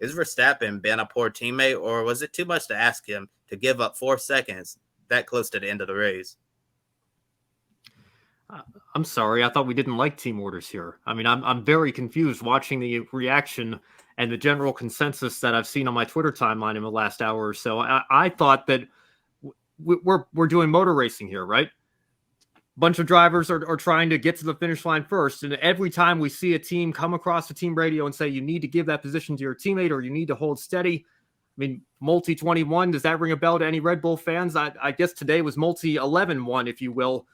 is Verstappen been a poor teammate, or was it too much to ask him to give up 4 seconds that close to the end of the race? I'm sorry, I thought we didn't like team orders here. I mean, I'm very confused watching the reaction and the general consensus that I've seen on my Twitter timeline in the last hour or so. I thought that we're doing motor racing here, right? Bunch of drivers are trying to get to the finish line first, and every time we see a team come across the team radio and say you need to give that position to your teammate or you need to hold steady. I mean, multi 21, does that ring a bell to any Red Bull fans? I guess today was multi 11-1, if you will.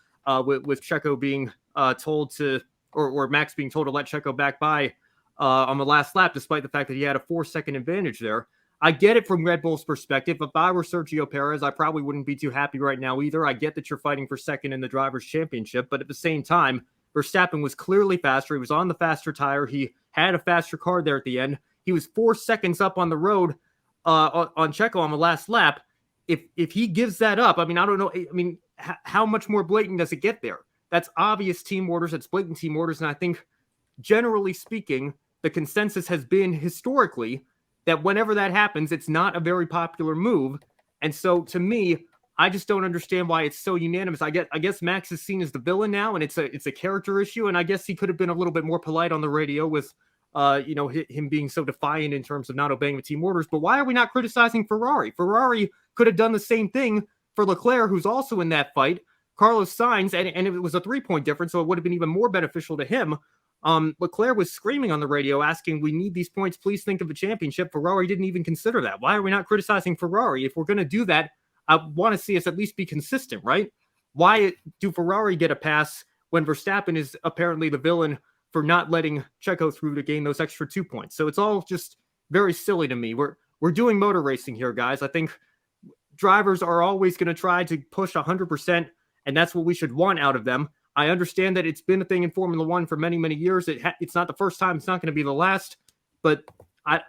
With Checo being told to, or Max being told to let Checo back by on the last lap, despite the fact that he had a 4-second advantage there. I get it from Red Bull's perspective. If I were Sergio Perez, I probably wouldn't be too happy right now either. I get that you're fighting for second in the Drivers' Championship, but at the same time, Verstappen was clearly faster. He was on the faster tire. He had a faster car there at the end. He was 4 seconds up on the road on Checo on the last lap. If he gives that up, I mean, I don't know. I mean, how much more blatant does it get there? That's obvious team orders. That's blatant team orders. And I think, generally speaking, the consensus has been historically that whenever that happens, it's not a very popular move. And so, to me, I just don't understand why it's so unanimous. I guess Max is seen as the villain now, and it's a character issue. And I guess he could have been a little bit more polite on the radio with, him being so defiant in terms of not obeying the team orders. But why are we not criticizing Ferrari? Ferrari could have done the same thing for Leclerc, who's also in that fight. Carlos Sainz, and it was a 3-point difference, so it would have been even more beneficial to him. Leclerc was screaming on the radio, asking, we need these points, please think of the championship. Ferrari didn't even consider that. Why are we not criticizing Ferrari? If we're going to do that, I want to see us at least be consistent, right? Why do Ferrari get a pass when Verstappen is apparently the villain for not letting Checo through to gain those extra 2 points? So it's all just very silly to me. We're doing motor racing here, guys. I think drivers are always going to try to push 100%, and that's what we should want out of them. I understand that it's been a thing in Formula One for many, many years. It's not the first time. It's not going to be the last. But I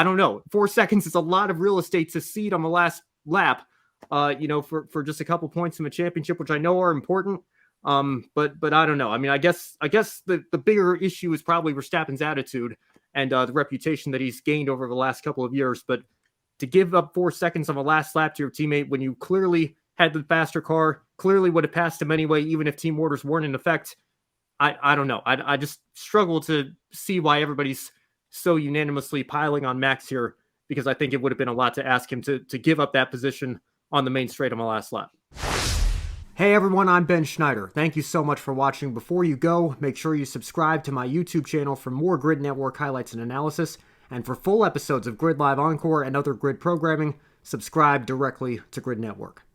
don't know. 4 seconds is a lot of real estate to cede on the last lap, for just a couple points in the championship, which I know are important. But I don't know. I mean, I guess the bigger issue is probably Verstappen's attitude and the reputation that he's gained over the last couple of years. But to give up 4 seconds on the last lap to your teammate when you clearly had the faster car, clearly would have passed him anyway, even if team orders weren't in effect. I don't know. I just struggle to see why everybody's so unanimously piling on Max here, because I think it would have been a lot to ask him to give up that position on the main straight on the last lap. Hey everyone, I'm Ben Schneider. Thank you so much for watching. Before you go, make sure you subscribe to my YouTube channel for more Grid Network highlights and analysis. And for full episodes of Grid Live Encore and other Grid programming, subscribe directly to Grid Network.